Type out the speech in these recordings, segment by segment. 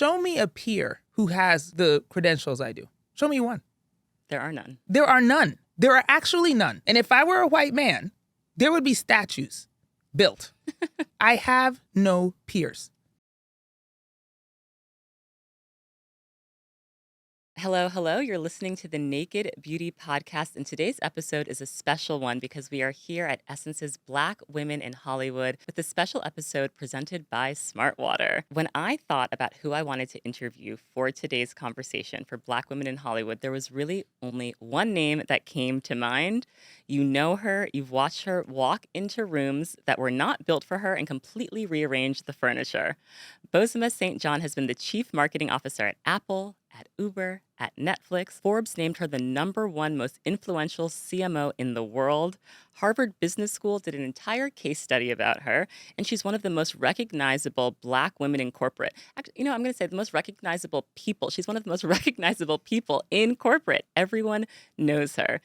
show me a peer who has the credentials I do. Show me one. There are none. There are none. There are actually none. And if I were a white man, there would be statues built. I have no peers. Hello. You're listening to the Naked Beauty Podcast, and today's episode is a special one because we are here at Essence's Black Women in Hollywood with a special episode presented by Smartwater. When I thought about who I wanted to interview for today's conversation for Black Women in Hollywood, there was really only one name that came to mind. You know her, you've watched her walk into rooms that were not built for her and completely rearrange the furniture. Bozoma Saint John has been the Chief Marketing Officer at Apple, at Uber, at Netflix. Forbes named her the #1 most influential CMO in the world. Harvard Business School did an entire case study about her, and she's one of the most recognizable Black women in corporate. Actually, I'm going to say the most recognizable people. She's one of the most recognizable people in corporate. Everyone knows her.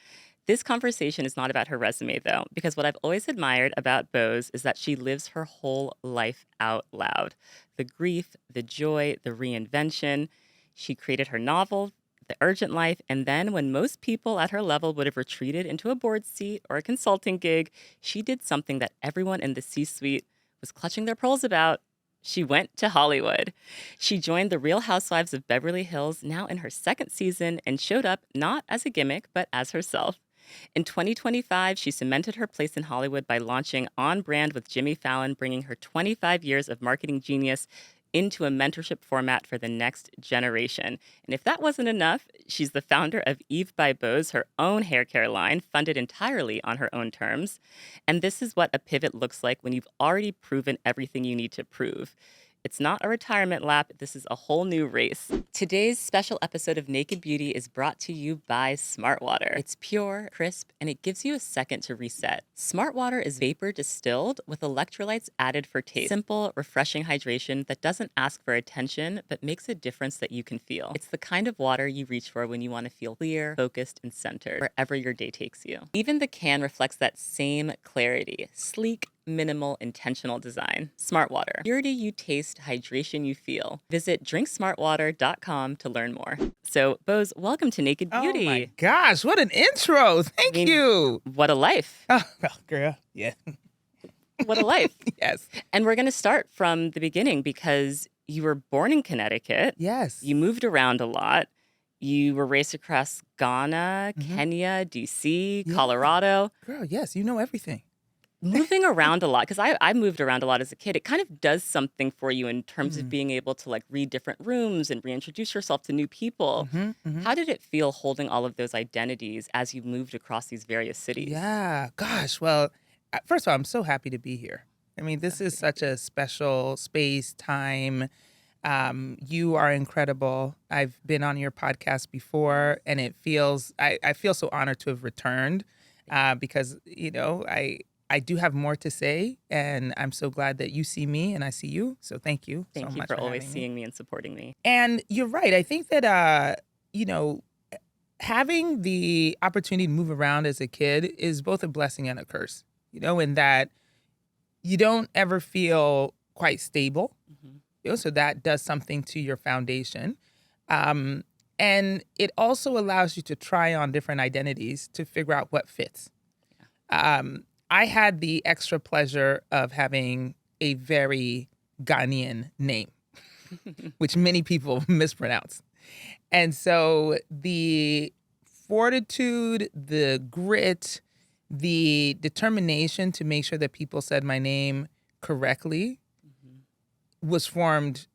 This conversation is not about her resume, though, because what I've always admired about Boz is that she lives her whole life out loud. The grief, the joy, the reinvention. She created her novel, The Urgent Life, and then when most people at her level would have retreated into a board seat or a consulting gig, she did something that everyone in the C-suite was clutching their pearls about. She went to Hollywood. She joined the Real Housewives of Beverly Hills, now in her second season, and showed up not as a gimmick, but as herself. In 2025, she cemented her place in Hollywood by launching On Brand with Jimmy Fallon, bringing her 25 years of marketing genius into a mentorship format for the next generation. And if that wasn't enough, she's the founder of Eve by Boz, her own hair care line, funded entirely on her own terms. And this is what a pivot looks like when you've already proven everything you need to prove. It's not a retirement lap. This is a whole new race. Today's special episode of Naked Beauty is brought to you by Smartwater. It's pure, crisp, and it gives you a second to reset. Smartwater is vapor distilled with electrolytes added for taste. Simple, refreshing hydration that doesn't ask for attention, but makes a difference that you can feel. It's the kind of water you reach for when you want to feel clear, focused, and centered, wherever your day takes you. Even the can reflects that same clarity. Sleek, minimal, intentional design. Smartwater. Purity you taste, hydration you feel. Visit drinksmartwater.com to learn more. So, Boz, welcome to Naked Beauty. Oh my gosh, what an intro. Thank you. What a life. Oh, well, girl, yeah. What a life. Yes. And we're going to start from the beginning because you were born in Connecticut. Yes. You moved around a lot. You were raised across Ghana, Kenya, DC, Colorado. Girl, yes, you know everything. Moving around a lot, because I moved around a lot as a kid, it kind of does something for you in terms of being able to read different rooms and reintroduce yourself to new people. How did it feel holding all of those identities as you moved across these various cities? Yeah, gosh, well, first of all, I'm so happy to be here. I mean, this is such a special space, time. You are incredible. I've been on your podcast before, and it feels, I feel so honored to have returned because, I do have more to say, and I'm so glad that you see me and I see you. So thank you so much. Thank you for always seeing me and supporting me. And you're right. I think that, having the opportunity to move around as a kid is both a blessing and a curse, in that you don't ever feel quite stable. So that does something to your foundation. And it also allows you to try on different identities to figure out what fits. I had the extra pleasure of having a very Ghanaian name, which many people mispronounce. And so the fortitude, the grit, the determination to make sure that people said my name correctly was formed,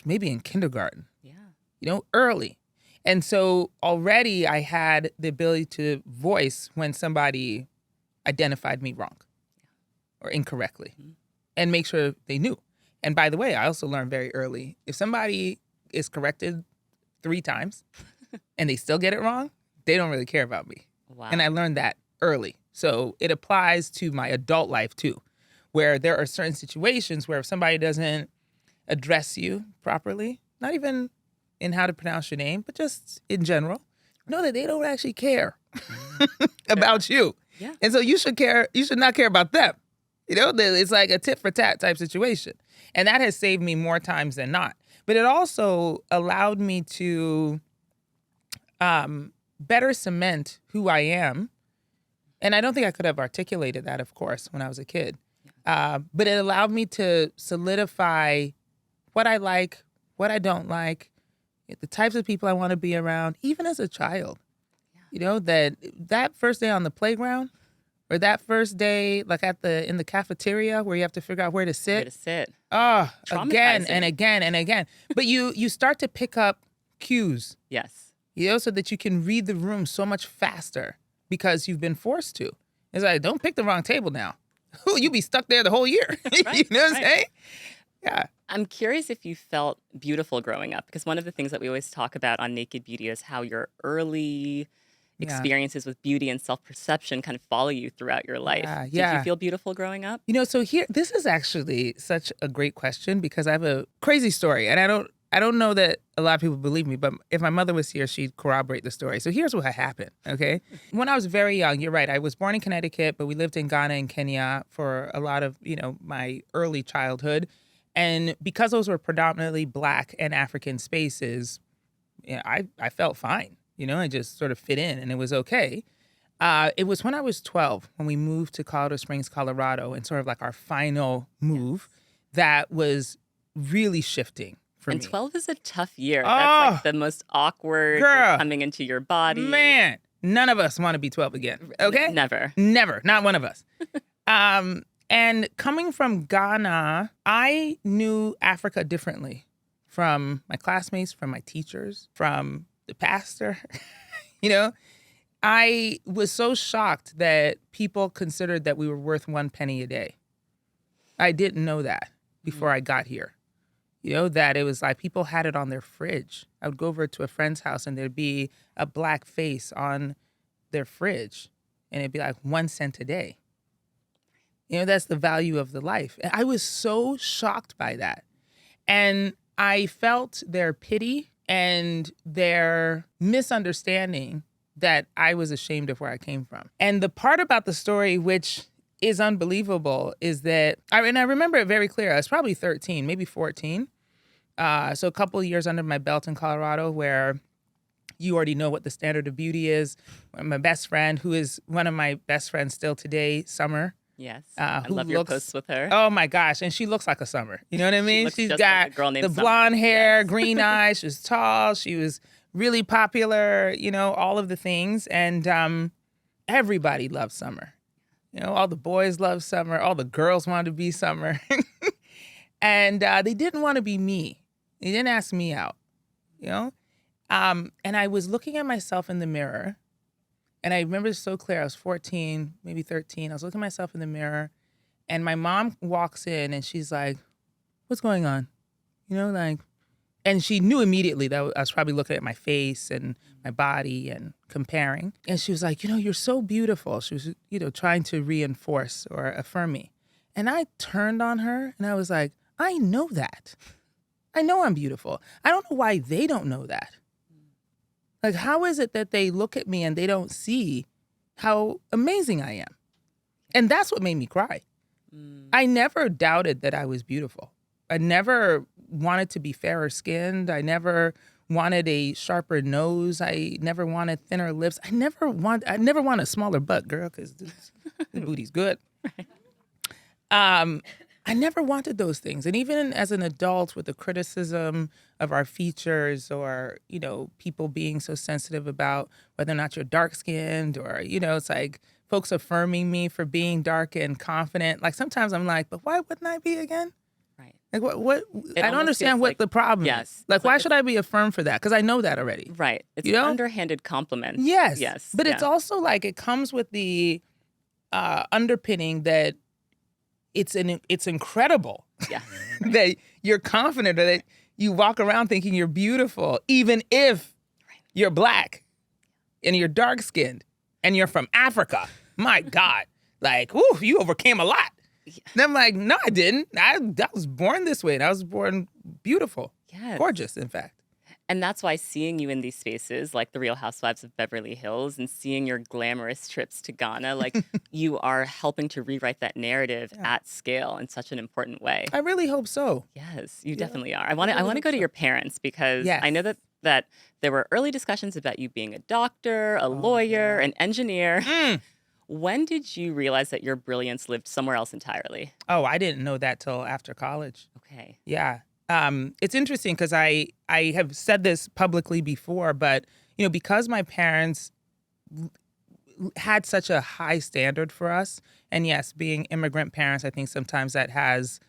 maybe in kindergarten. Yeah. Early. And so already I had the ability to voice when somebody identified me wrong or incorrectly and make sure they knew. And by the way, I also learned very early, if somebody is corrected 3 times and they still get it wrong, they don't really care about me. Wow. And I learned that early. So it applies to my adult life too, where there are certain situations where if somebody doesn't address you properly, not even in how to pronounce your name, but just in general, know that they don't actually care about you. Yeah. And so you should not care about them. It's like a tit for tat type situation. And that has saved me more times than not. But it also allowed me to better cement who I am. And I don't think I could have articulated that, of course, when I was a kid. But it allowed me to solidify what I like, what I don't like, the types of people I want to be around, even as a child. Yeah. You know, that first day on the playground, or that first day like in the cafeteria where you have to figure out where to sit. Where to sit. Oh, again and again and again. But you start to pick up cues. Yes. You know, so that you can read the room so much faster because you've been forced to. It's like, don't pick the wrong table now. You'll be stuck there the whole year. Right, you know what I'm saying? Yeah. I'm curious if you felt beautiful growing up, because one of the things that we always talk about on Naked Beauty is how your early experiences with beauty and self-perception kind of follow you throughout your life. Did you feel beautiful growing up? You know, so this is actually such a great question because I have a crazy story, and I don't know that a lot of people believe me, but if my mother was here, she'd corroborate the story. So here's what happened, okay? When I was very young, you're right, I was born in Connecticut, but we lived in Ghana and Kenya for a lot of, my early childhood. And because those were predominantly Black and African spaces, I felt fine. I just sort of fit in and it was okay. It was when I was 12 when we moved to Colorado Springs, Colorado, and sort of like our final move that was really shifting for me. And 12 is a tough year. That's like the most awkward coming into your body. Man, none of us want to be 12 again, okay? Never. Never, not one of us. And coming from Ghana, I knew Africa differently from my classmates, from my teachers, from the pastor. I was so shocked that people considered that we were worth 1 penny a day. I didn't know that before I got here. That it was like people had it on their fridge. I would go over to a friend's house and there'd be a Black face on their fridge and it'd be like 1 cent a day. That's the value of the life. And I was so shocked by that. And I felt their pity and their misunderstanding that I was ashamed of where I came from. And the part about the story, which is unbelievable, is that, I remember it very clear. I was probably 13, maybe 14. So a couple of years under my belt in Colorado where you already know what the standard of beauty is. My best friend, who is one of my best friends still today, Summer. Yes, I love your posts with her. Oh my gosh, and she looks like a Summer. You know what I mean? She's got like a girl named the Summer. Blonde hair, green eyes. She was tall. She was really popular. All of the things, and everybody loved Summer. All the boys loved Summer. All the girls wanted to be Summer, and they didn't want to be me. They didn't ask me out. And I was looking at myself in the mirror. And I remember so clear. I was 14, maybe 13. I was looking at myself in the mirror, and my mom walks in, and she's like, "What's going on?" And she knew immediately that I was probably looking at my face and my body and comparing. And she was like, "You're so beautiful." She was, trying to reinforce or affirm me. And I turned on her, and I was like, "I know that. I know I'm beautiful. I don't know why they don't know that. Like, how is it that they look at me and they don't see how amazing I am?" And that's what made me cry. I never doubted that I was beautiful. I never wanted to be fairer skinned. I never wanted a sharper nose. I never wanted thinner lips. I never want a smaller butt, girl, because this booty's good. I never wanted those things. And even as an adult with the criticism of our features or, people being so sensitive about whether or not you're dark-skinned or, it's like folks affirming me for being dark and confident. Like sometimes I'm like, but why wouldn't I be again? Right. Like what I don't understand what the problem is. Like why should I be affirmed for that? Because I know that already. Right. It's an underhanded compliment. Yes. But it's also like it comes with the underpinning that it's incredible that you're confident or that you walk around thinking you're beautiful, even if you're Black and you're dark-skinned and you're from Africa. My God. Like, whoo, you overcame a lot. Yeah. And I'm like, no, I didn't. I was born this way and I was born beautiful. Yes. Gorgeous, in fact. And that's why seeing you in these spaces like the Real Housewives of Beverly Hills and seeing your glamorous trips to Ghana, like you are helping to rewrite that narrative Yeah. at scale in such an important way. I really hope so. Yes, you Yeah, definitely are. I I want to really go hope to so. your parents because Yes. I know that there were early discussions about you being a doctor, a Oh, lawyer, yeah. an engineer. Mm. When did you realize that your brilliance lived somewhere else entirely? Oh, I didn't know that till after college. Okay. Yeah. It's interesting because I have said this publicly before, but because my parents had such a high standard for us, and yes, being immigrant parents, I think sometimes that has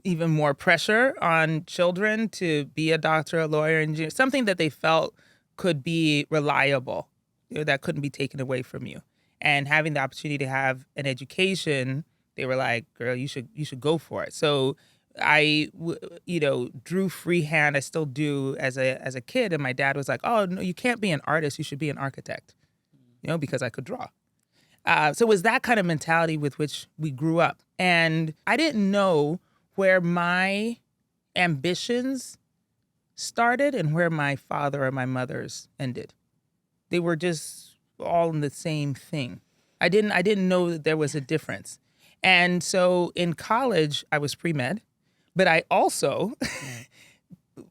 even more pressure on children to be a doctor, a lawyer, engineer, something that they felt could be reliable, that couldn't be taken away from you. And having the opportunity to have an education, they were like, "Girl, you should go for it." So I, drew freehand. I still do as a kid, and my dad was like, "Oh no, you can't be an artist. You should be an architect," because I could draw. So it was that kind of mentality with which we grew up. And I didn't know where my ambitions started and where my father or my mother's ended. They were just all in the same thing. I didn't know that there was a difference. And so in college, I was pre-med, but I also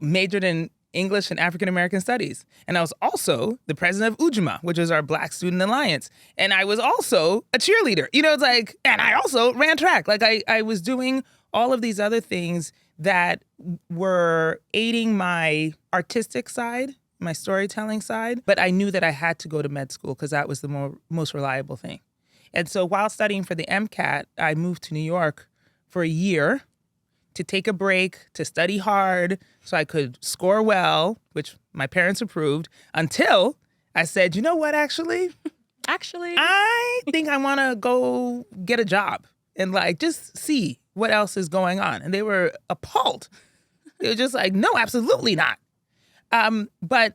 majored in English and African American Studies. And I was also the president of UJMA, which is our Black Student Alliance. And I was also a cheerleader. It's like, and I also ran track. Like I was doing all of these other things that were aiding my artistic side, my storytelling side. But I knew that I had to go to med school because that was the most reliable thing. And so while studying for the MCAT, I moved to New York for a year to take a break, to study hard so I could score well, which my parents approved, until I said, you know what, actually, I think I want to go get a job and just see what else is going on. And they were appalled. They were just like, no, absolutely not. But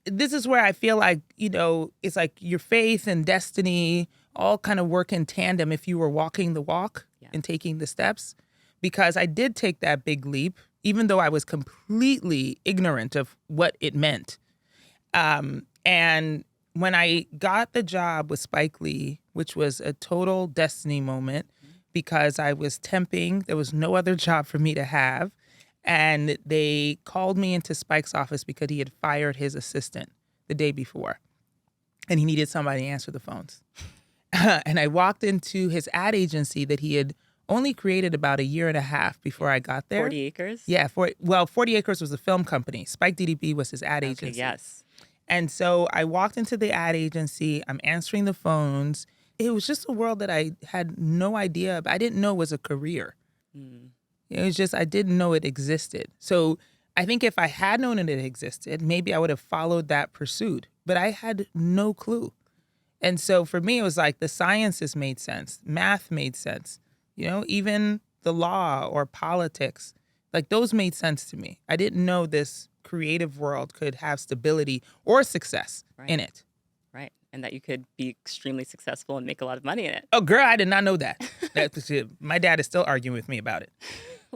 this is where I feel like, it's like your faith and destiny all kind of work in tandem if you were walking the walk and taking the steps. Because I did take that big leap, even though I was completely ignorant of what it meant. And when I got the job with Spike Lee, which was a total destiny moment because I was temping, there was no other job for me to have. And they called me into Spike's office because he had fired his assistant the day before. And he needed somebody to answer the phones. And I walked into his ad agency that he had only created about a year and a half before I got there. 40 Acres? Yeah, 40 Acres was a film company. Spike DDB was his ad agency. Yes. And so I walked into the ad agency. I'm answering the phones. It was just a world that I had no idea about. I didn't know was a career. It was just, I didn't know it existed. So I think if I had known it existed, maybe I would have followed that pursuit. But I had no clue. And so for me, it was like the sciences made sense. Math made sense. Even the law or politics, like those made sense to me. I didn't know this creative world could have stability or success in it. Right. And that you could be extremely successful and make a lot of money in it. Oh, girl, I did not know that. My dad is still arguing with me about it.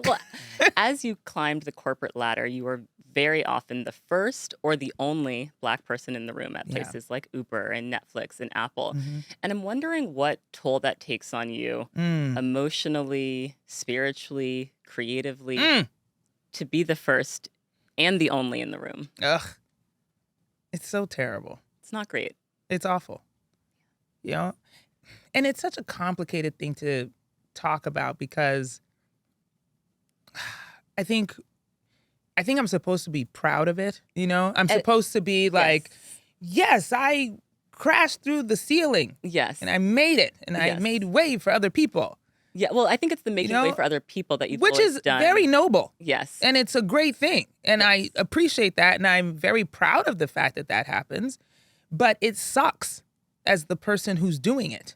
Well, as you climbed the corporate ladder, you were very often the first or the only Black person in the room at places like Uber and Netflix and Apple. And I'm wondering what toll that takes on you emotionally, spiritually, creatively, to be the first and the only in the room. Ugh. It's so terrible. It's not great. It's awful. And it's such a complicated thing to talk about because I think I'm supposed to be proud of it. I'm supposed to be like, yes, I crashed through the ceiling. Yes. And I made it. And I made way for other people. Yeah, well, I think it's the making way for other people that you've which always is done. Very noble. Yes. And it's a great thing. And I appreciate that. And I'm very proud of the fact that that happens. But it sucks as the person who's doing it.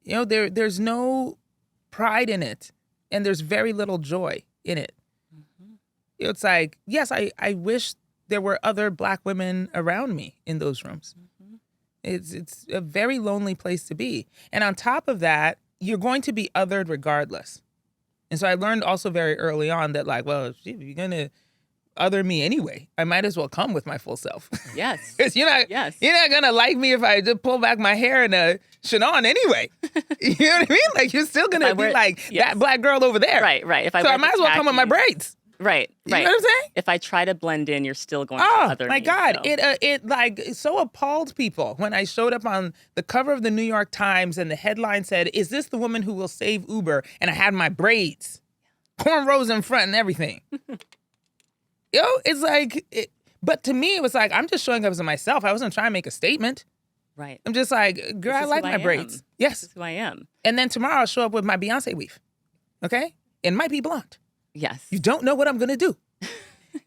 There's no pride in it. And there's very little joy in it. It's like, yes, I wish there were other Black women around me in those rooms. It's a very lonely place to be. And on top of that, you're going to be othered regardless. And so I learned also very early on that if you're going to other me anyway. I might as well come with my full self. Yes. Because you're not gonna like me if I just pull back my hair in a chignon anyway. You know what I mean? Like you're still gonna be like that black girl over there. Right. If I might as well come with my braids. Right. You know what I'm saying? If I try to blend in, you're still going to other my me, God. So. It like so appalled people when I showed up on the cover of the New York Times and the headline said, "Is this the woman who will save Uber?" And I had my braids, cornrows in front and everything. It's like, but to me, it was like, I'm just showing up as myself. I wasn't trying to make a statement. Right. I'm just like, girl, I like my braids. Yes. This is who I am. And then tomorrow I'll show up with my Beyonce weave. Okay? It might be blonde. Yes. You don't know what I'm going to do.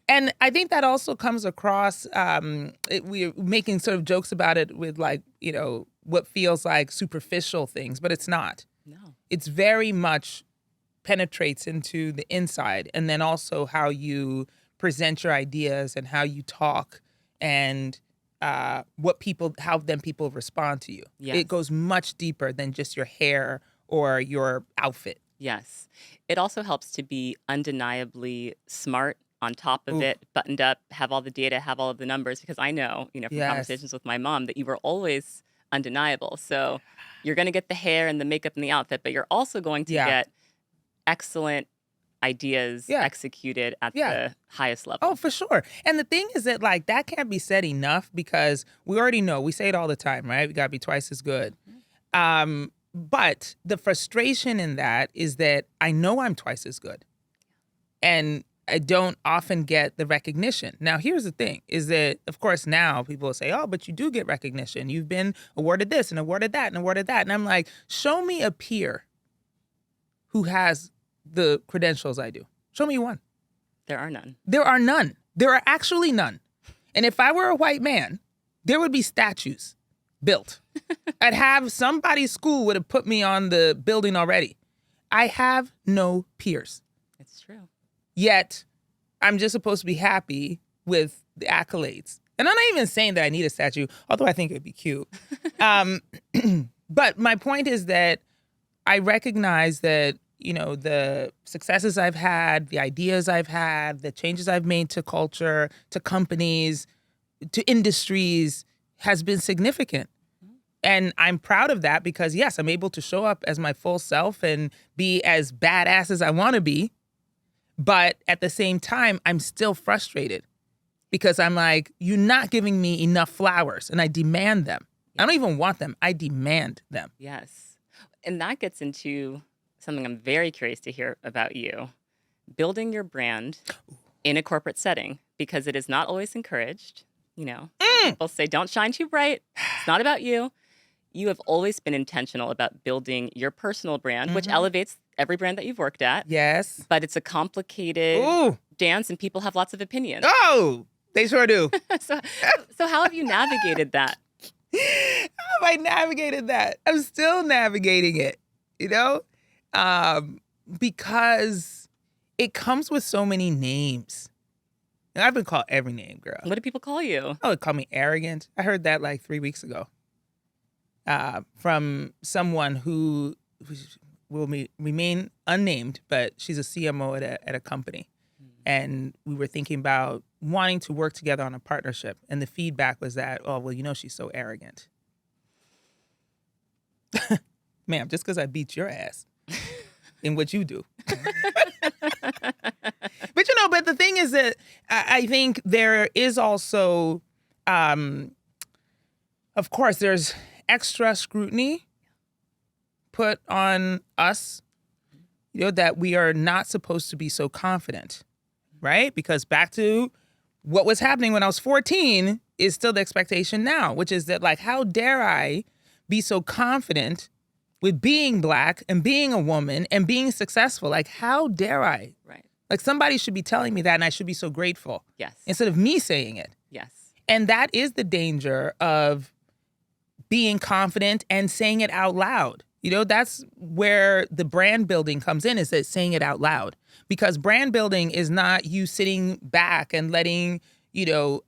And I think that also comes across, we're making sort of jokes about it with like, what feels like superficial things, but it's not. No. It's very much penetrates into the inside, and then also how you present your ideas and how you talk and how then people respond to you. Yes. It goes much deeper than just your hair or your outfit. Yes. It also helps to be undeniably smart, on top of it, buttoned up, have all the data, have all of the numbers, because I know, from conversations with my mom that you were always undeniable. So you're going to get the hair and the makeup and the outfit, but you're also going to get excellent ideas executed at the highest level. Oh, for sure. And the thing is that like that can't be said enough because we already know, we say it all the time, right? We got to be twice as good. But the frustration in that is that I know I'm twice as good. And I don't often get the recognition. Now, here's the thing, is that, of course, now people will say, oh, but you do get recognition. You've been awarded this and awarded that and awarded that. And I'm like, show me a peer who has the credentials I do. Show me one. There are none. There are none. There are actually none. And if I were a white man, there would be statues built. I'd have somebody's school would have put me on the building already. I have no peers. It's true. Yet, I'm just supposed to be happy with the accolades. And I'm not even saying that I need a statue, although I think it'd be cute. But my point is that I recognize that, the successes I've had, the ideas I've had, the changes I've made to culture, to companies, to industries has been significant. And I'm proud of that because, yes, I'm able to show up as my full self and be as badass as I want to be. But at the same time, I'm still frustrated because I'm like, you're not giving me enough flowers and I demand them. I don't even want them. I demand them. Yes. And that gets into something I'm very curious to hear about you. Building your brand in a corporate setting, because it is not always encouraged. People say, don't shine too bright. It's not about you. You have always been intentional about building your personal brand, which elevates every brand that you've worked at. Yes. But it's a complicated dance and people have lots of opinions. Oh, they sure do. So how have you navigated that? How have I navigated that? I'm still navigating it, because it comes with so many names. And I've been called every name, girl. What do people call you? Oh, they call me arrogant. I heard that like 3 weeks ago from someone who will remain unnamed, but she's a CMO at a company. And we were thinking about wanting to work together on a partnership. And the feedback was that, oh, well, she's so arrogant. Ma'am, just because I beat your ass in what you do. But the thing is that I think there is also, of course, there's extra scrutiny put on us, that we are not supposed to be so confident, right? Because back to what was happening when I was 14 is still the expectation now, which is that like, how dare I be so confident with being Black and being a woman and being successful? Like, how dare I? Right. Like somebody should be telling me that and I should be so grateful. Yes. Instead of me saying it. Yes. And that is the danger of being confident and saying it out loud. That's where the brand building comes in, is that saying it out loud. Because brand building is not you sitting back and letting,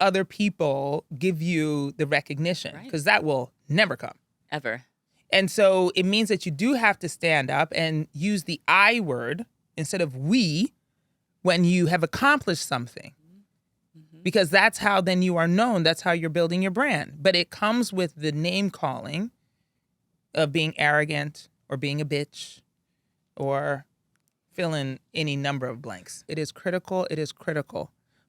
other people give you the recognition. Because that will never come. Ever. And so it means that you do have to stand up and use the I word instead of we when you have accomplished something. because that's how then you are known. That's how you're building your brand. But it comes with the name calling of being arrogant or being a bitch or fill in any number of blanks. It is critical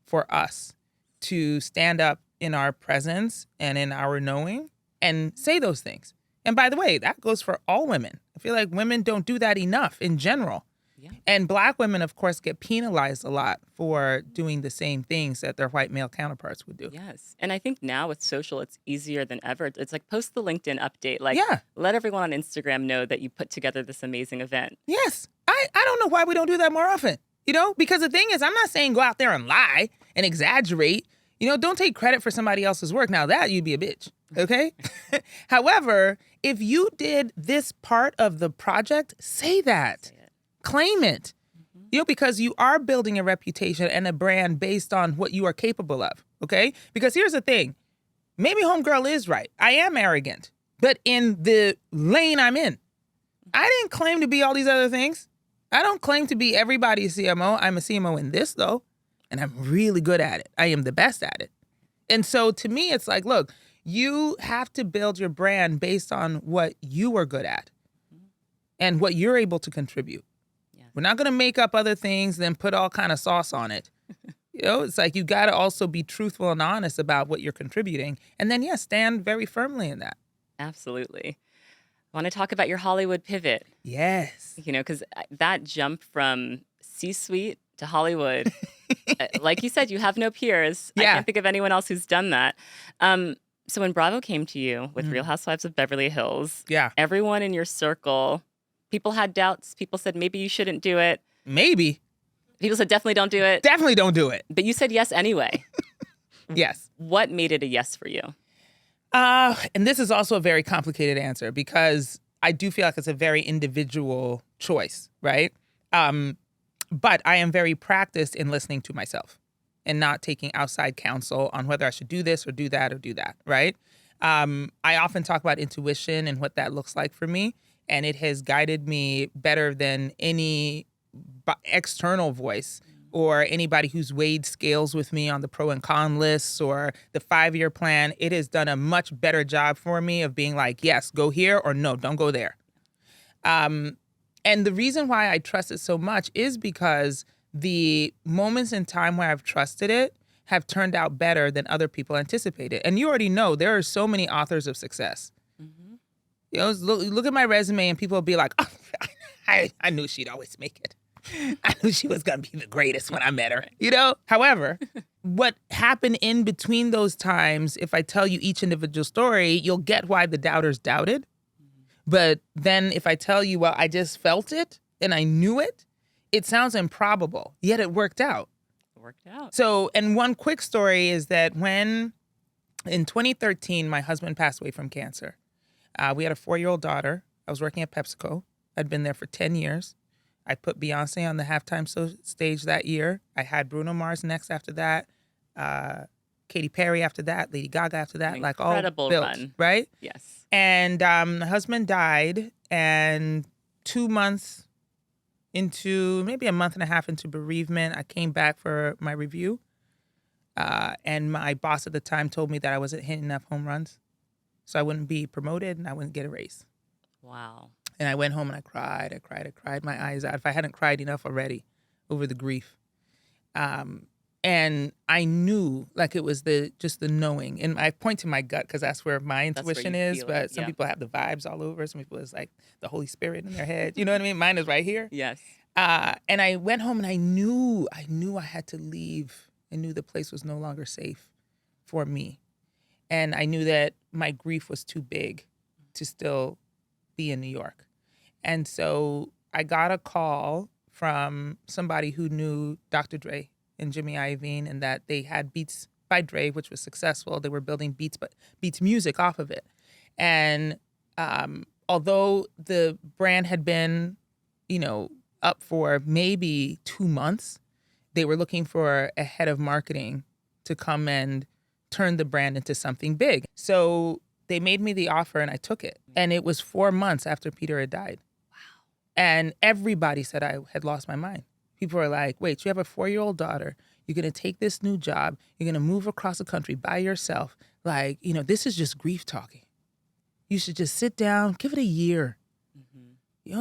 for us to stand up in our presence and in our knowing and say those things. And by the way, that goes for all women. I feel like women don't do that enough in general. Yeah. And Black women, of course, get penalized a lot for doing the same things that their white male counterparts would do. Yes. And I think now with social, it's easier than ever. It's like post the LinkedIn update. Like, let everyone on Instagram know that you put together this amazing event. Yes. I don't know why we don't do that more often, because the thing is, I'm not saying go out there and lie and exaggerate. Don't take credit for somebody else's work. Now that you'd be a bitch, okay? However, if you did this part of the project, say that. Claim it, because you are building a reputation and a brand based on what you are capable of, okay? Because here's the thing. Maybe homegirl is right. I am arrogant, but in the lane I'm in, I didn't claim to be all these other things. I don't claim to be everybody's CMO. I'm a CMO in this, though, and I'm really good at it. I am the best at it. And so to me, it's like, look, you have to build your brand based on what you are good at and what you're able to contribute. We're not going to make up other things, then put all kind of sauce on it. It's like you got to also be truthful and honest about what you're contributing. And then, stand very firmly in that. Absolutely. I want to talk about your Hollywood pivot. Yes. Because that jump from C-suite to Hollywood, like you said, you have no peers. I can't think of anyone else who's done that. So when Bravo came to you with Real Housewives of Beverly Hills, everyone in your circle... People had doubts. People said, maybe you shouldn't do it. Maybe. People said, definitely don't do it. Definitely don't do it. But you said yes anyway. Yes. What made it a yes for you? And this is also a very complicated answer because I do feel like it's a very individual choice, right? But I am very practiced in listening to myself and not taking outside counsel on whether I should do this or do that, right? I often talk about intuition and what that looks like for me. And it has guided me better than any external voice or anybody who's weighed scales with me on the pro and con lists or the 5-year plan. It has done a much better job for me of being like, yes, go here or no, don't go there. And the reason why I trust it so much is because the moments in time where I've trusted it have turned out better than other people anticipated. And you already know there are so many authors of success. Look at my resume and people will be like, oh, I knew she'd always make it. I knew she was going to be the greatest when I met her, However, what happened in between those times, if I tell you each individual story, you'll get why the doubters doubted. But then if I tell you, well, I just felt it and I knew it, it sounds improbable, yet it worked out. It worked out. So, and one quick story is that when in 2013, my husband passed away from cancer. We had a 4-year-old daughter. I was working at PepsiCo. I'd been there for 10 years. I put Beyonce on the halftime stage that year. I had Bruno Mars next after that, Katy Perry after that, Lady Gaga after that. An like all incredible built, run. Right? Yes. And my husband died, and 2 months into, maybe a month and a half into bereavement, I came back for my review. And my boss at the time told me that I wasn't hitting enough home runs. So I wouldn't be promoted and I wouldn't get a raise. Wow. And I went home and I cried my eyes out. If I hadn't cried enough already over the grief. And I knew, like, it was just the knowing. And I point to my gut because that's where my intuition is. But some people have the vibes all over. Some people it's like the Holy Spirit in their head. You know what I mean? Mine is right here. Yes. And I went home and I knew I had to leave. I knew the place was no longer safe for me. And I knew that my grief was too big to still be in New York. And so I got a call from somebody who knew Dr. Dre and Jimmy Iovine, and that they had Beats by Dre, which was successful. They were building Beats music off of it. And although the brand had been, up for maybe 2 months, they were looking for a head of marketing to come and turn the brand into something big. So they made me the offer and I took it. And it was 4 months after Peter had died. Wow. And everybody said I had lost my mind. People were like, wait, you have a 4-year-old daughter. You're going to take this new job. You're going to move across the country by yourself. Like, this is just grief talking. You should just sit down, give it a year.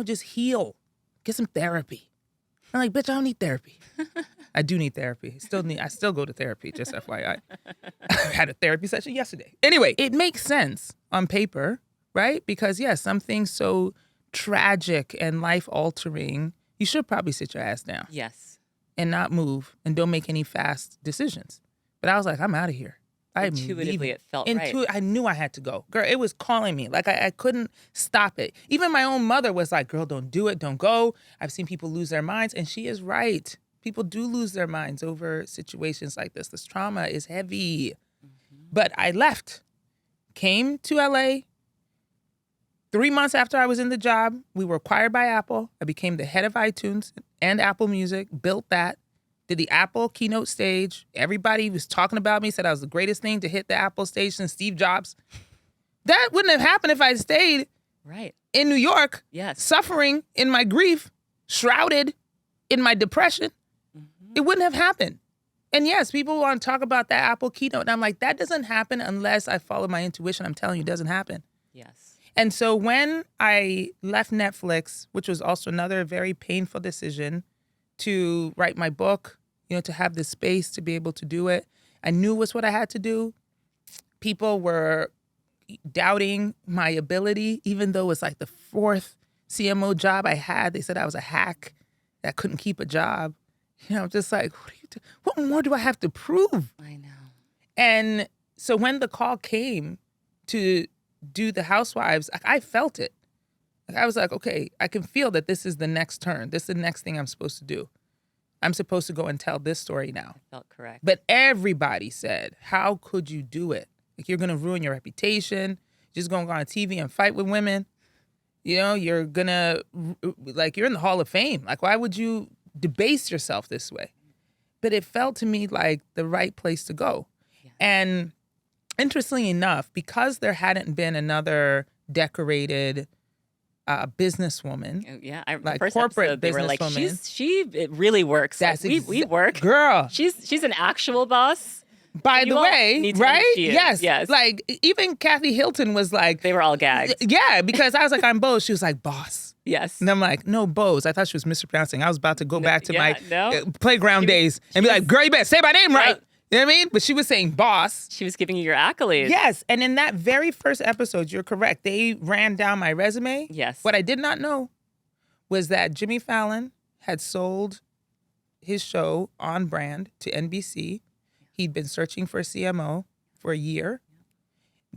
Just heal. Get some therapy. I'm like, bitch, I don't need therapy. I do need therapy. I still go to therapy, just FYI. I had a therapy session yesterday. Anyway, it makes sense on paper, right? Because, something so tragic and life-altering, you should probably sit your ass down. Yes. And not move and don't make any fast decisions. But I was like, I'm out of here. Intuitively, it felt right. I knew I had to go. Girl, it was calling me. Like, I couldn't stop it. Even my own mother was like, girl, don't do it. Don't go. I've seen people lose their minds. And she is right. People do lose their minds over situations like this. This trauma is heavy. But I left, came to LA. 3 months after I was in the job, we were acquired by Apple. I became the head of iTunes and Apple Music, built that. Did the Apple keynote stage. Everybody was talking about me, said I was the greatest thing to hit the Apple stage since Steve Jobs. That wouldn't have happened if I stayed in New York, suffering in my grief, shrouded in my depression. It wouldn't have happened. And yes, people want to talk about that Apple keynote. And I'm like, that doesn't happen unless I follow my intuition. I'm telling you, it doesn't happen. Yes. And so when I left Netflix, which was also another very painful decision to write my book, to have the space to be able to do it. I knew was what I had to do. People were doubting my ability, even though it was like the 4th CMO job I had. They said I was a hack that couldn't keep a job. Just like, what more do I have to prove? I know. And so when the call came to do the Housewives, I felt it. I was like, okay, I can feel that this is the next turn. This is the next thing I'm supposed to do. I'm supposed to go and tell this story now. Felt correct. But everybody said, how could you do it? Like, you're going to ruin your reputation. You're just going to go on TV and fight with women. You're going to, you're in the Hall of Fame. Like, why would you debase yourself this way? But it felt to me like the right place to go. Yeah. And interestingly enough, because there hadn't been another decorated businesswoman. Yeah, like first corporate episode, they were like, businesswoman. it really works. That's we work. Girl. She's an actual boss. By the way, right? Yes. Like, even Kathy Hilton was like... They were all gagged. Yeah, because I was like, I'm Bose. She was like, boss. Yes. And I'm like, no, Bose. I thought she was mispronouncing. I was about to go back to my playground She days and be like, girl, you better say my name right. Yep. You know what I mean? But she was saying boss. She was giving you your accolades. Yes. And in that very first episode, you're correct. They ran down my resume. Yes. What I did not know was that Jimmy Fallon had sold his show on brand to NBC. He'd been searching for a CMO for a year.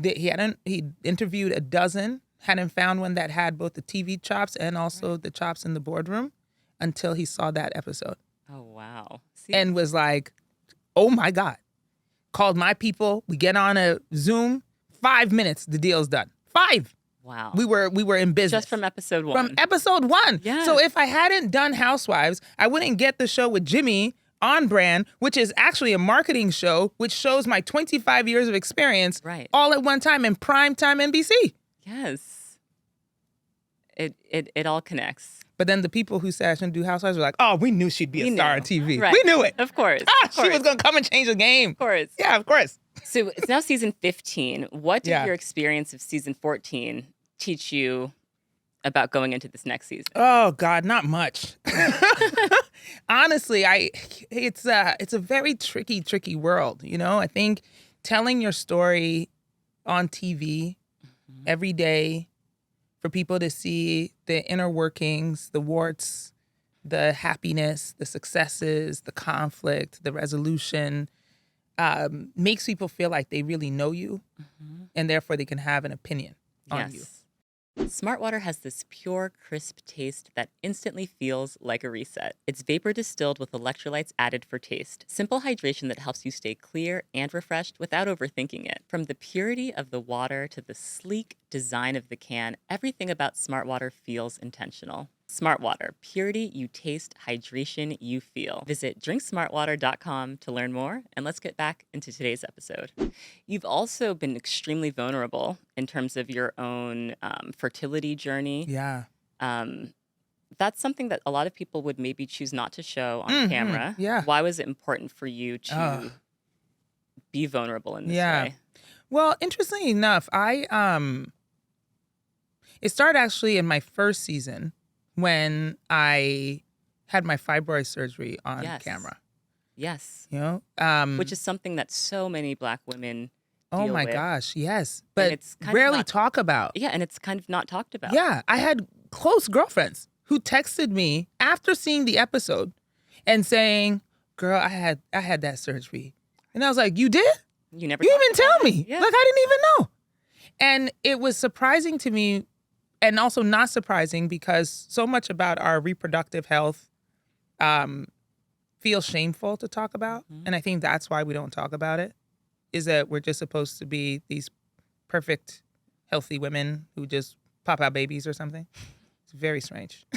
He interviewed a dozen, hadn't found one that had both the TV chops and also the chops in the boardroom until he saw that episode. Oh, wow. See? And was like, oh my God. Called my people. We get on a Zoom. 5 minutes, the deal's done. 5. Wow. We were in business. Just from episode 1. From episode 1. Yeah. So if I hadn't done Housewives, I wouldn't get the show with Jimmy on brand, which is actually a marketing show, which shows my 25 years of experience all at one time in primetime NBC. Yes. It all connects. But then the people who said I shouldn't do Housewives were like, oh, we knew she'd be a star on TV. Right. We knew it. Of course. She was going to come and change the game. Of course. Yeah, of course. So it's now season 15. What did your experience of season 14 teach you about going into this next season? Oh God, not much. Honestly, it's a very tricky world. I think telling your story on TV every day for people to see the inner workings, the warts, the happiness, the successes, the conflict, the resolution, makes people feel like they really know you, and therefore they can have an opinion on you. Smartwater has this pure, crisp taste that instantly feels like a reset. It's vapor distilled with electrolytes added for taste. Simple hydration that helps you stay clear and refreshed without overthinking it. From the purity of the water to the sleek design of the can, everything about Smartwater feels intentional. Smartwater, purity you taste, hydration you feel. Visit drinksmartwater.com to learn more, and let's get back into today's episode. You've also been extremely vulnerable in terms of your own fertility journey. Yeah. that's something that a lot of people would maybe choose not to show on camera. Yeah. Why was it important for you Oh, to be vulnerable in this yeah. way? Well, interestingly enough, it started actually in my first season when I had my fibroid surgery on Yes. camera. Yes. You know, Which is something that so many Black women oh deal my with. gosh, yes, And but it's kind of rarely not, talk about. yeah, and it's kind of not talked about. Yeah, I had close girlfriends who texted me after seeing the episode and saying, "Girl, I had that surgery," and I was like, "You did? You never You talked didn't tell about it. me? Yeah. Like I didn't even know." And it was surprising to me, and also not surprising because so much about our reproductive health feels shameful to talk about, and I think that's why we don't talk about it. Is that we're just supposed to be these perfect, healthy women who just pop out babies or something. It's very strange.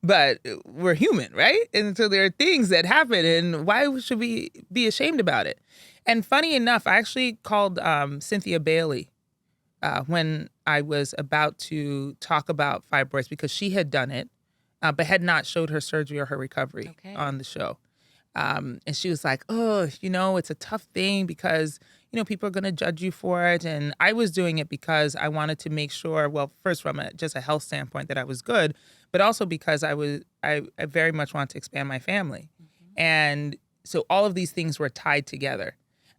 But we're human, right? And so there are things that happen, and why should we be ashamed about it? And funny enough, I actually called Cynthia Bailey when I was about to talk about fibroids because she had done it, but had not showed her surgery or her recovery on the show. And she was like, "Oh, it's a tough thing because, people are going to judge you for it." And I was doing it because I wanted to make sure, well, first from just a health standpoint that I was good, but also because I very much want to expand my family. And so all of these things were tied together.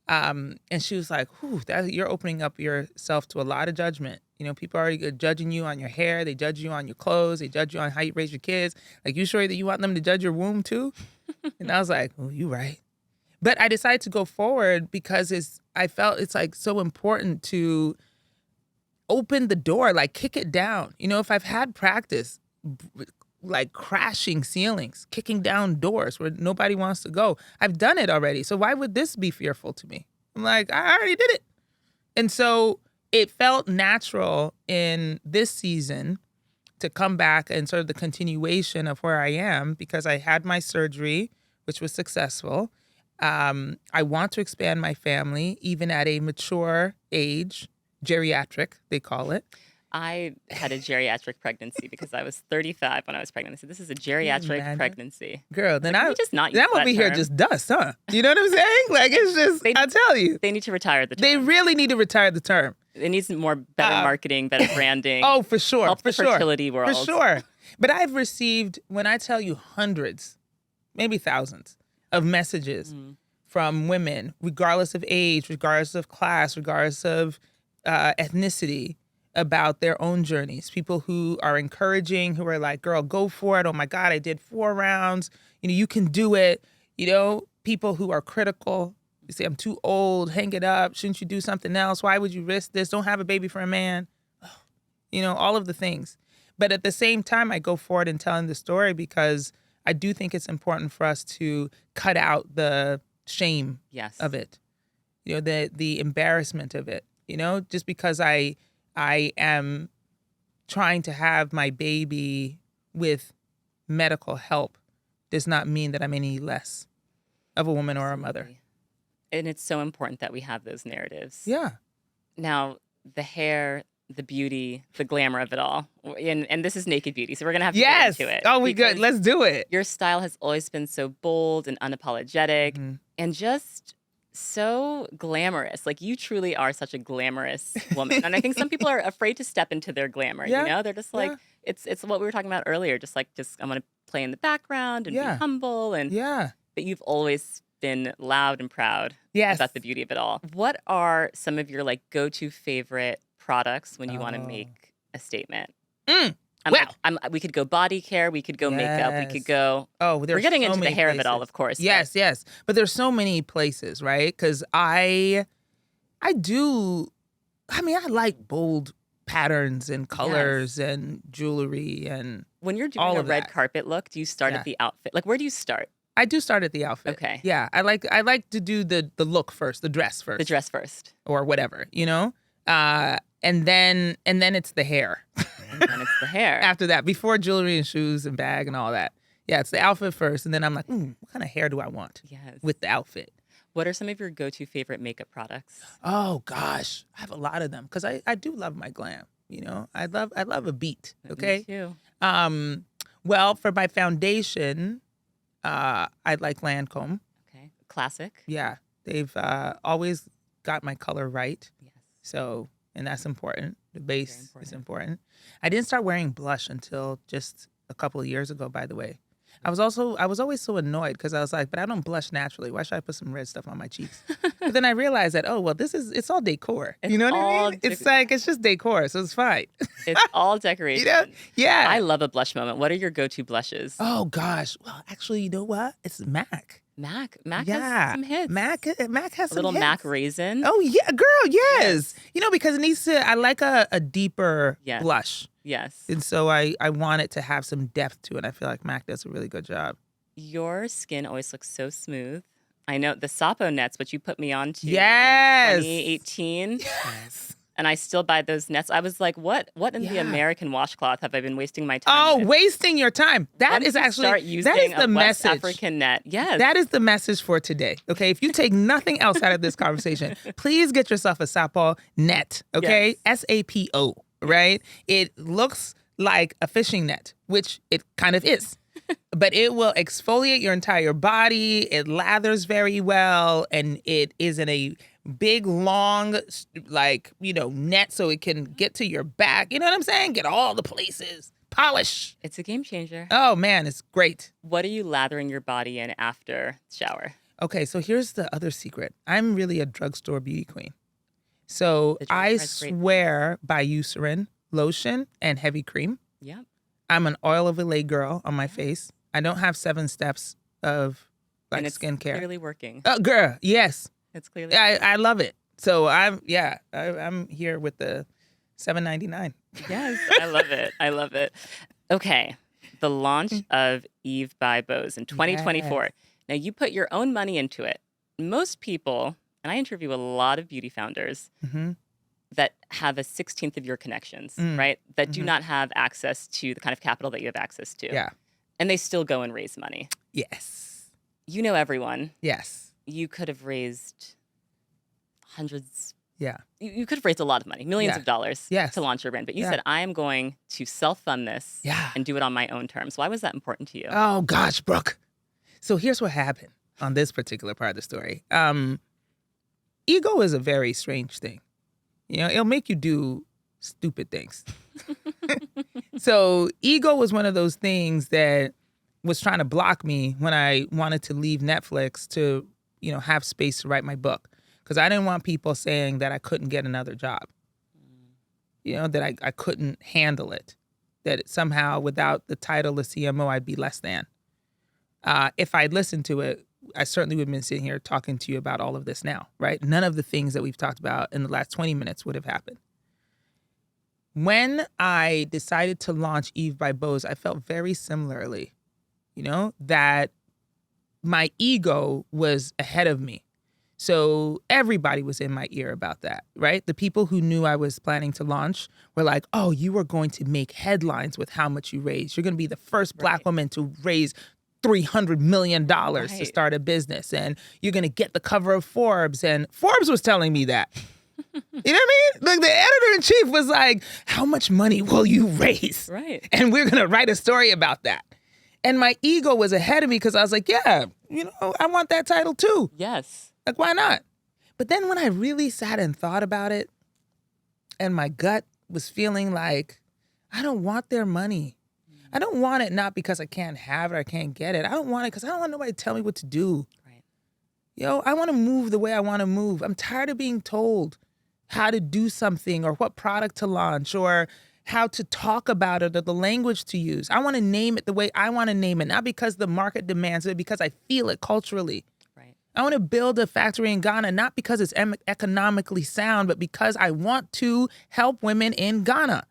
And she was like, "Whew, you're opening up yourself to a lot of judgment. People are judging you on your hair. They judge you on your clothes. They judge you on how you raise your kids. Like, you sure that you want them to judge your womb too?" And I was like, "Oh, you're right." But I decided to go forward because I felt it's like so important to open the door, like kick it down. If I've had practice, like crashing ceilings, kicking down doors where nobody wants to go, I've done it already. So why would this be fearful to me? I'm like, I already did it. And so it felt natural in this season to come back and sort of the continuation of where I am because I had my surgery, which was successful. I want to expand my family, even at a mature age, geriatric, they call it. I had a geriatric pregnancy because I was 35 when I was pregnant. So this is a geriatric pregnancy. Girl, then Can we just not use I'm that over here term? just dust, huh? You know what I'm saying? Like, it's just, I tell you. They need to retire the term. They really need to retire the term. It needs better marketing, better branding. Oh, for sure. Help for the fertility world. For sure. But I've received, when I tell you hundreds, maybe thousands of messages from women, regardless of age, regardless of class, regardless of ethnicity, about their own journeys. People who are encouraging, who are like, "Girl, go for it. Oh my God, I did 4 rounds. You can do it." People who are critical. You say, "I'm too old. Hang it up. Shouldn't you do something else? Why would you risk this? Don't have a baby for a man." All of the things. But at the same time, I go forward in telling the story because I do think it's important for us to cut out the shame of it. The embarrassment of it. Just because I am trying to have my baby with medical help does not mean that I'm any less of a woman or a mother. And it's so important that we have those narratives. Yeah. Now, the hair, the beauty, the glamour of it all. And this is Naked Beauty, so we're going to have to get into it. Oh, we good. Let's do it. Your style has always been so bold and unapologetic and just so glamorous. Like, you truly are such a glamorous woman. And I think some people are afraid to step into their glamour, They're just like, it's what we were talking about earlier, just I'm going to play in the background and be humble. But you've always been loud and proud about the beauty of it all. What are some of your go-to favorite products when you want to make a statement? We could go body care, we could go makeup, we could go. We're getting into the hair of it all, of course. Yes. But there's so many places, right? Because I like bold patterns and colors and jewelry and when you're doing a red carpet look, do you start at the outfit? Like, where do you start? I do start at the outfit. Okay. Yeah, I like to do the look first, the dress first. The dress first. Or whatever, and then it's the hair. And then it's the hair. After that, before jewelry and shoes and bag and all that. Yeah, it's the outfit first, and then I'm like, what kind of hair do I want with the outfit? What are some of your go-to favorite makeup products? Oh gosh, I have a lot of them because I do love my glam. I love a beat. Okay. Me too. Well, for my foundation, I like Lancome. Okay. Classic. Yeah, they've always got my color right. Yes. So, and that's important. The base important. is important. I didn't start wearing blush until just a couple of years ago, by the way. I was always so annoyed because I was like, but I don't blush naturally. Why should I put some red stuff on my cheeks? But then I realized that, oh, well, it's all decor. It's You know what I all mean? It's just decor, so it's fine. It's all decoration. You know? Yeah. I love a blush moment. What are your go-to blushes? Oh gosh. Well, actually, you know what? It's MAC. Mac Yeah. has some hits. MAC has a some little hits. Mac raisin. Oh yeah, girl, yes. You know, because it needs to. I like a deeper Yes. blush, Yes. and so I want it to have some depth to it. I feel like MAC does a really good job. Your skin always looks so smooth. I know the Sapo nets, which you put me on to Yes. in 2018. Yes. And I still buy those nets. I was like, what in the Yeah. American washcloth have I been wasting my time Oh, with? wasting your time. Why That don't is you actually start using that is the a West message. African net. Yes. That is the message for today. Okay, if you take nothing else out of this conversation, please get yourself a Sapo net. Okay, Yes. SAPO. Right? It looks like a fishing net, which it kind of is. But it will exfoliate your entire body. It lathers very well, and it is in a big, long, net so it can get to your back. You know what I'm saying? Get all the places. Polish. It's a game changer. Oh, man, it's great. What are you lathering your body in after shower? Okay, so here's the other secret. I'm really a drugstore beauty queen. So The I drugstore's great. swear by Eucerin lotion and heavy cream. Yep. I'm an oil of Olay girl on my face. I don't have 7 steps of And it's skincare. clearly working. Oh, girl, yes. It's clearly I love it. So I'm here with the $7.99. Yes, I love it. I love it. Okay. The launch of Eve by Boz in 2024. Yes. Now, you put your own money into it. Most people, and I interview a lot of beauty founders Mm-hmm. that have a 16th of your connections, Mm. right? That do Mhm. not have access to the kind of capital that you have access to. Yeah. And they still go and raise money. Yes. You know everyone. Yes. You could have raised hundreds. Yeah. You could have raised a lot of money, millions Yeah. of dollars Yes. to launch your brand. But you Yeah. said, I am going to self-fund this Yeah. and do it on my own terms. Why was that important to you? Oh gosh, Brooke. So here's what happened on this particular part of the story. Ego is a very strange thing. You know, it'll make you do stupid things. So ego was one of those things that was trying to block me when I wanted to leave Netflix to, have space to write my book. Because I didn't want people saying that I couldn't get another job. That I couldn't handle it. That somehow without the title of CMO, I'd be less than. If I'd listened to it, I certainly would have been sitting here talking to you about all of this now, right? None of the things that we've talked about in the last 20 minutes would have happened. When I decided to launch Eve by Boz, I felt very similarly, that my ego was ahead of me. So everybody was in my ear about that, right? The people who knew I was planning to launch were like, oh, you are going to make headlines with how much you raised. You're going to be the first Black Right. woman to raise $300 million to Right. start a business. And you're going to get the cover of Forbes. And Forbes was telling me that. You know what I mean? Like the editor-in-chief was like, how much money will you raise? Right. And we're going to write a story about that. And my ego was ahead of me because I was like, yeah, I want that title too. Yes. Like, why not? But then when I really sat and thought about it, and my gut was feeling like, I don't want their money. I don't want it not because I can't have it or I can't get it. I don't want it because I don't want nobody to tell me what to do. Right. I want to move the way I want to move. I'm tired of being told how to do something or what product to launch or how to talk about it or the language to use. I want to name it the way I want to name it, not because the market demands it, because I feel it culturally. Right. I want to build a factory in Ghana, not because it's economically sound, but because I want to help women in Ghana.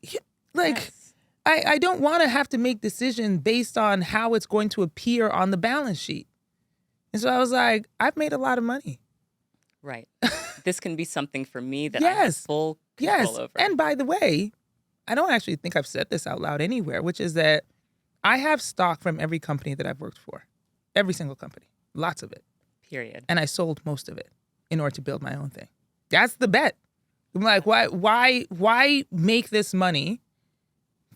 Yes. I don't want to have to make decisions based on how it's going to appear on the balance sheet. And so I was like, I've made a lot of money. Right. This can be something for me that I have Yes. full control Yes. over. And by the way, I don't actually think I've said this out loud anywhere, which is that I have stock from every company that I've worked for. Every single company. Lots of it. Period. And I sold most of it in order to build my own thing. That's the bet. I'm like, why make this money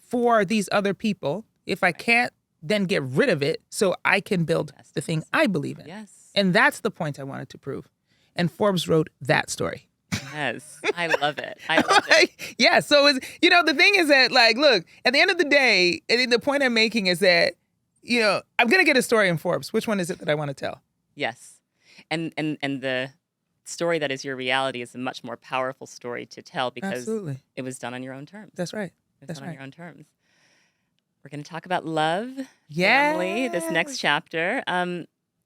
for these other people if I can't then get rid of it so I can build the thing I believe in? Yes. And that's the point I wanted to prove. And Forbes wrote that story. Yes. I love it. I love it. Yeah. So, the thing is that, like, look, at the end of the day, the point I'm making is that, I'm going to get a story in Forbes. Which one is it that I want to tell? Yes. And the story that is your reality is a much more powerful story to tell because Absolutely. It was done on your own terms. That's right. It was done on your own terms. We're going to talk about love, Yeah. family, this next chapter.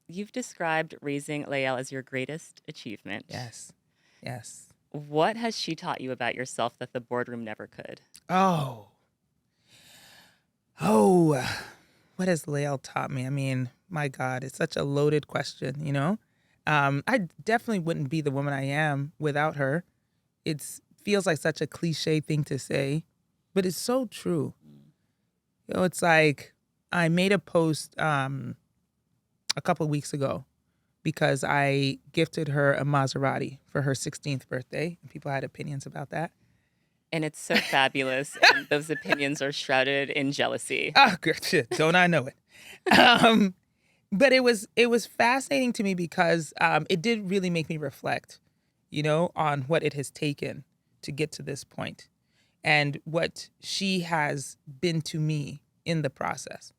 You've described raising Lael as your greatest achievement. Yes. Yes. What has she taught you about yourself that the boardroom never could? Oh, what has Lael taught me? I mean, my God, it's such a loaded question, I definitely wouldn't be the woman I am without her. It feels like such a cliche thing to say, but it's so true. It's like I made a post a couple of weeks ago because I gifted her a Maserati for her 16th birthday, and people had opinions about that. And it's so fabulous, and those opinions are shrouded in jealousy. Oh, good shit! Don't I know it? But it was fascinating to me because it did really make me reflect, on what it has taken to get to this point, and what she has been to me in the process.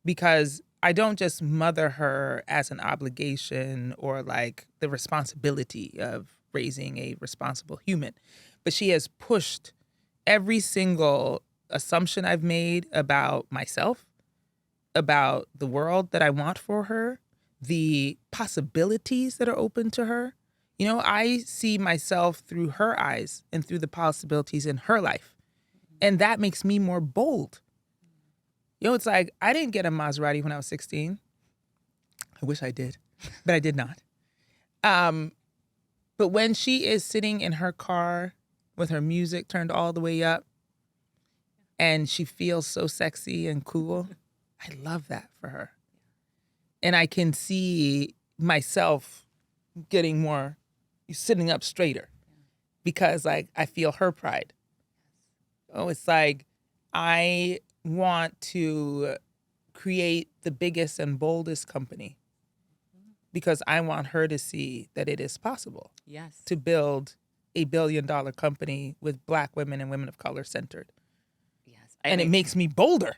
Because I don't just mother her as an obligation or like the responsibility of raising a responsible human, but she has pushed every single assumption I've made about myself, about the world that I want for her, the possibilities that are open to her. I see myself through her eyes and through the possibilities in her life. And that makes me more bold. It's like, I didn't get a Maserati when I was 16. I wish I did, but I did not. But when she is sitting in her car with her music turned all the way up and she feels so sexy and cool, I love that for her. And I can see myself sitting up straighter because like I feel her pride. It's like I want to create the biggest and boldest company because I want her to see that it is possible to build a $1 billion company with Black women and women of color centered. Yes. And it makes me bolder.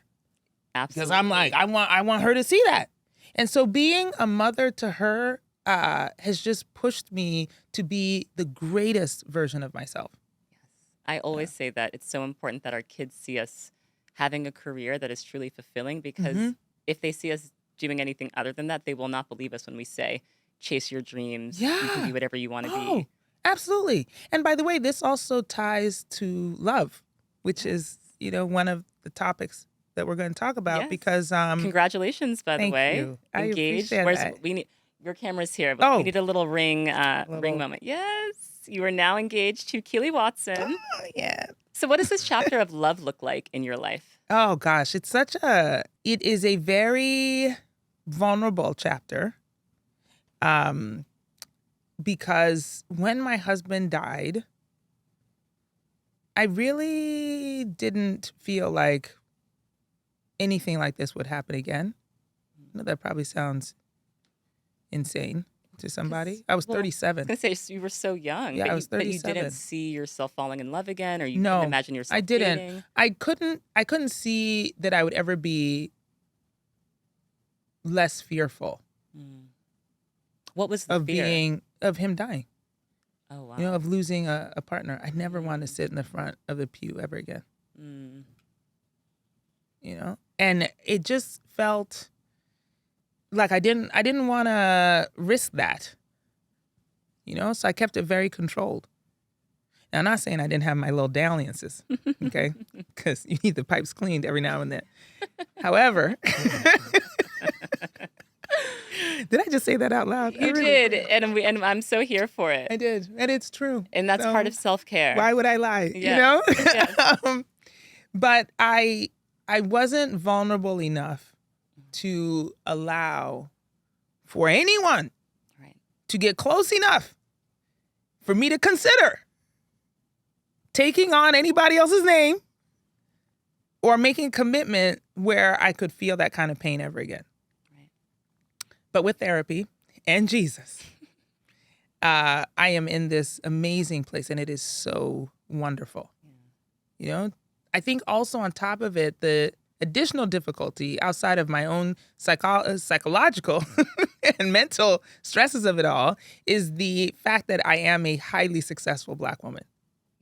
Absolutely. Because I'm like, I want her to see that. And so being a mother to her has just pushed me to be the greatest version of myself. Yes. I always say that it's so important that our kids see us having a career that is truly fulfilling because if they see us doing anything other than that, they will not believe us when we say, chase your dreams. You can be whatever you want to be. Absolutely. And by the way, this also ties to love, which is, one of the topics that we're going to talk about because congratulations, by the way. You. Engaged. I appreciate that. Your camera's here, but we need a little ring moment. Yes. You are now engaged to Keeley Watson. Oh, yeah. So what does this chapter of love look like in your life? Oh gosh, it is a very vulnerable chapter. Because when my husband died, I really didn't feel like anything like this would happen again. That probably sounds insane to somebody. I was 37. I was going to say, you were so young. Yeah, I was 37. But you didn't see yourself falling in love again, or you No, couldn't imagine yourself I didn't. dating? I couldn't see that I would ever be less fearful. What was the fear? Of him dying. Oh, wow. Of losing a partner. I never want to sit in the front of the pew ever again. And it just felt like I didn't want to risk that. So I kept it very controlled. Now, I'm not saying I didn't have my little dalliances, okay? Because you need the pipes cleaned every now and then. However, did I just say that out loud? You did, and I'm so here for it. I did, and it's true. And that's part of self-care. Why would I lie? Yes. Yes. But I wasn't vulnerable enough to allow for anyone to get close enough for me to consider taking on anybody else's name or making a commitment where I could feel that kind of pain ever again. Right. But with therapy and Jesus, I am in this amazing place, and it is so wonderful. You know, I think also on top of it, the additional difficulty outside of my own psychological and mental stresses of it all is the fact that I am a highly successful Black woman.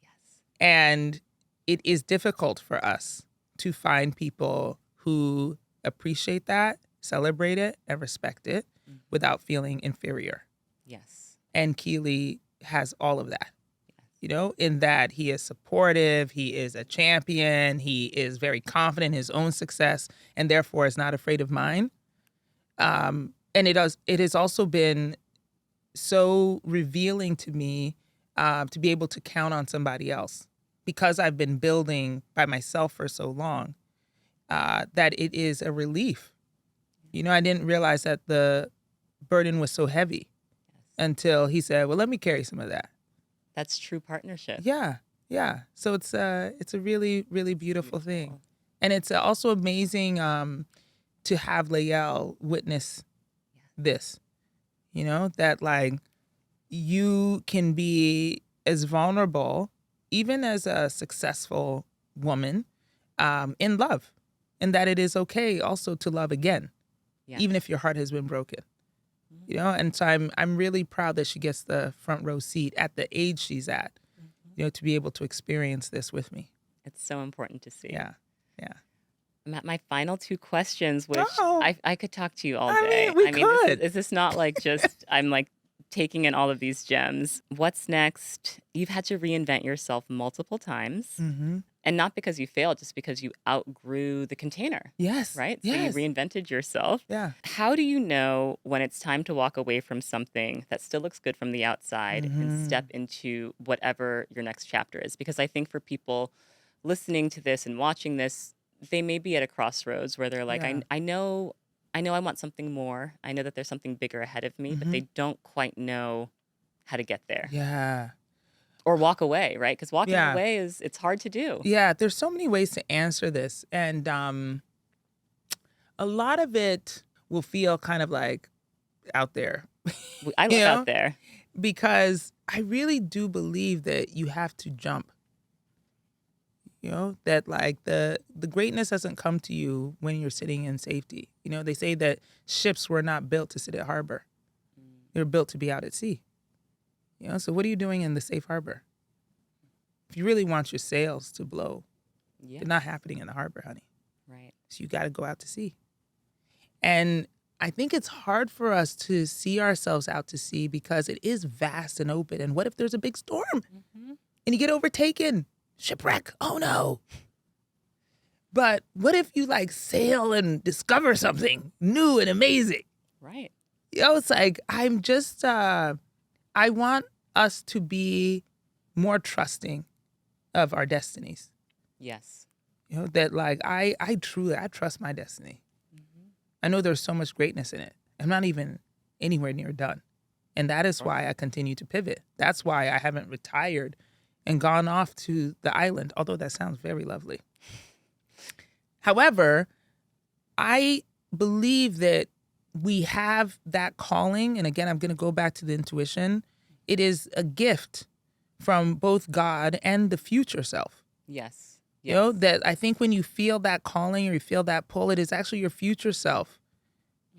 Yes. And it is difficult for us to find people who appreciate that, celebrate it, and respect it without feeling inferior. Yes. And Keeley has all of that. You know, in that he is supportive, he is a champion, he is very confident in his own success, and therefore is not afraid of mine. And it has also been so revealing to me to be able to count on somebody else, because I've been building by myself for so long, that it is a relief. You know, I didn't realize that the burden was so heavy until he said, well, let me carry some of that. That's true partnership. Yeah. So it's a really, really beautiful thing. And it's also amazing to have Lael witness this, you know, that like you can be as vulnerable, even as a successful woman, in love, and that it is okay also to love again, even if your heart has been broken. You know, and so I'm really proud that she gets the front row seat at the age she's at, you know, to be able to experience this with me. It's so important to see. Yeah. I'm at my final two questions, which I could talk to you all I day. mean, we could. Is this not like just, I'm like taking in all of these gems. What's next? You've had to reinvent yourself multiple times. Mm-hmm. And not because you failed, just because you outgrew the container. Yes. Right? So Yes. you reinvented yourself. Yeah. How do you know when it's time to walk away from something that still looks good from the outside and step into whatever your next chapter is? Because I think for people listening to this and watching this, they may be at a crossroads where they're like, I know I want something more. I know that there's something bigger ahead of me, but they don't quite know how to get there. Yeah. Or walk away, right? Because walking away it's hard to do. Yeah, there's so many ways to answer this. And a lot of it will feel kind of like out there. I look out there. Because I really do believe that you have to jump. You know, that like the greatness doesn't come to you when you're sitting in safety. You know, they say that ships were not built to sit at harbor. They were built to be out at sea. You know, so what are you doing in the safe harbor? If you really want your sails to blow, they're not happening in the harbor, honey. Right. So you got to go out to sea. And I think it's hard for us to see ourselves out to sea because it is vast and open. And what if there's a big storm and you get overtaken? Shipwreck. Oh, no. But what if you like sail and discover something new and amazing? Right. You know, it's like I'm just, I want us to be more trusting of our destinies. Yes. You know, that like I truly trust my destiny. I know there's so much greatness in it. I'm not even anywhere near done. And that is why I continue to pivot. That's why I haven't retired and gone off to the island, although that sounds very lovely. However, I believe that we have that calling. And again, I'm going to go back to the intuition. It is a gift from both God and the future self. Yes. You know, that I think when you feel that calling or you feel that pull, it is actually your future self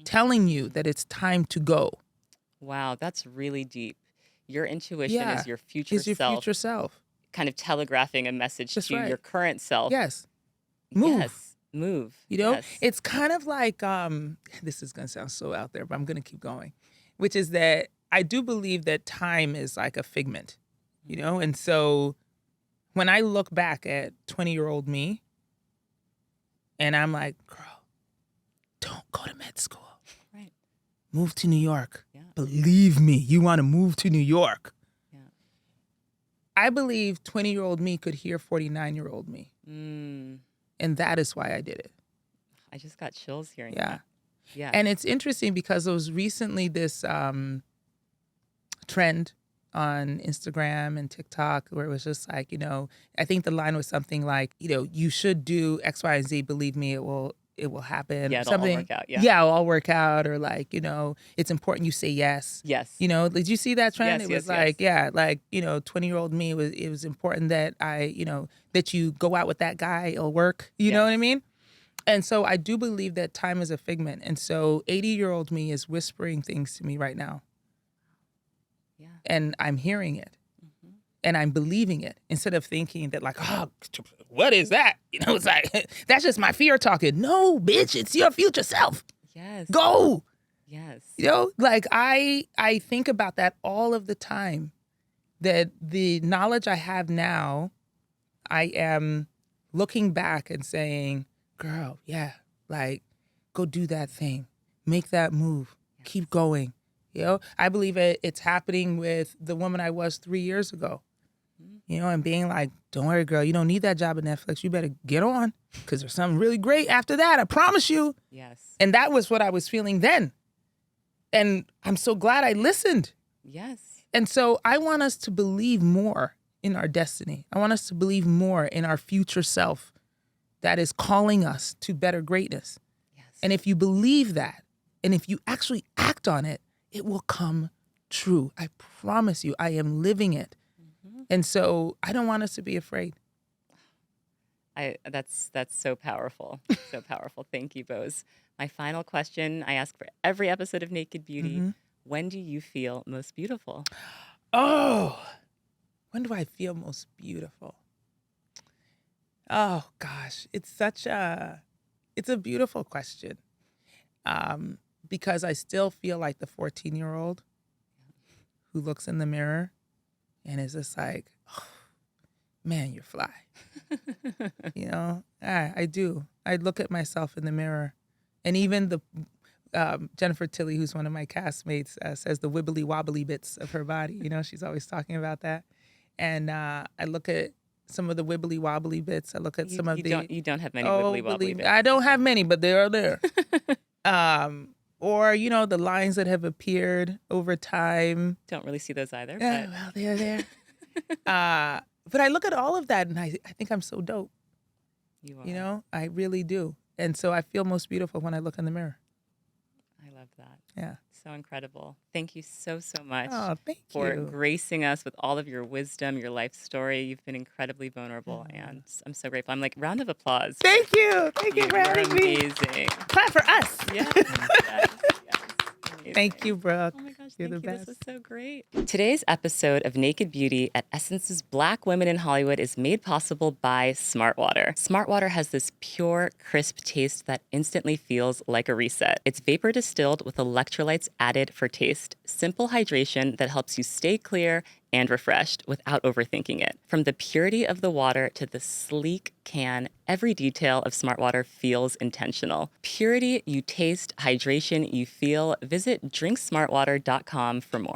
telling you that it's time to go. Wow, that's really deep. Your intuition is your future Is your self. future self. Kind of telegraphing a message to your current self. Yes. Move. Yes. Move. You know, yes. It's kind of like, this is going to sound so out there, but I'm going to keep going, which is that I do believe that time is like a figment, you know? And so when I look back at 20-year-old me and I'm like, girl, don't go to med school. Right. Move to New York. Yeah. Believe me, you want to move to New York. Yeah. I believe 20-year-old me could hear 49-year-old me. And that is why I did it. I just got chills hearing that. Yeah. And it's interesting because there was recently this trend on Instagram and TikTok where it was just like, I think the line was something like, you should do X, Y, and Z. Believe me, it will happen. Yeah, Or it'll all something. work out. Yeah. Yeah, it'll all work out. Or like, it's important you say yes. Yes. Did you see that trend? Yes, It was yes, like, yes. yeah, like, 20-year-old me, it was important that that you go out with that guy, it'll work. You know what I mean? And so I do believe that time is a figment. And so 80-year-old me is whispering things to me right now. Yeah. And I'm hearing it. And I'm believing it instead of thinking that like, oh, what is that? It's like, that's just my fear talking. No, bitch, it's your future self. Yes. Go. Yes. Like I think about that all of the time, that the knowledge I have now, I am looking back and saying, girl, yeah, like go do that thing, make that move, keep going. I believe it's happening with the woman I was 3 years ago. And being like, don't worry, girl, you don't need that job at Netflix. You better get on because there's something really great after that. I promise you. Yes. And that was what I was feeling then. And I'm so glad I listened. Yes. And so I want us to believe more in our destiny. I want us to believe more in our future self that is calling us to better greatness. Yes. And if you believe that, and if you actually act on it, it will come true. I promise you, I am living it. And so I don't want us to be afraid. That's so powerful. So powerful. Thank you, Boz. My final question I ask for every episode of Naked Beauty. When do you feel most beautiful? Oh, when do I feel most beautiful? Oh gosh, it's a beautiful question. Because I still feel like the 14-year-old who looks in the mirror and is just like, oh, man, you're fly. I do. I look at myself in the mirror. And even the Jennifer Tilly, who's one of my castmates, says the wibbly wobbly bits of her body. She's always talking about that. And I look at some of the wibbly wobbly bits. I look at some of You don't have many wibbly wobbly bits. I don't have many, but they are there. Or, the lines that have appeared over time. Don't really see those either. Yeah, well, they're there. But I look at all of that and I think I'm so dope. You are. I really do. And so I feel most beautiful when I look in the mirror. I love that. Yeah. So incredible. Thank you so much for gracing us with all of your wisdom, your life story. You've been incredibly vulnerable, and I'm so grateful. I'm like, round of applause. Thank you. Thank you for having me. Amazing. Clap for us. Yes. Yes. Thank you, Brooke. Oh my gosh, You're thank the you. best. This was so great. Today's episode of Naked Beauty at Essence's Black Women in Hollywood is made possible by Smart Water. Smart Water has this pure, crisp taste that instantly feels like a reset. It's vapor distilled with electrolytes added for taste. Simple hydration that helps you stay clear and refreshed without overthinking it. From the purity of the water to the sleek can, every detail of Smart Water feels intentional. Purity you taste, hydration you feel. Visit drinksmartwater.com for more.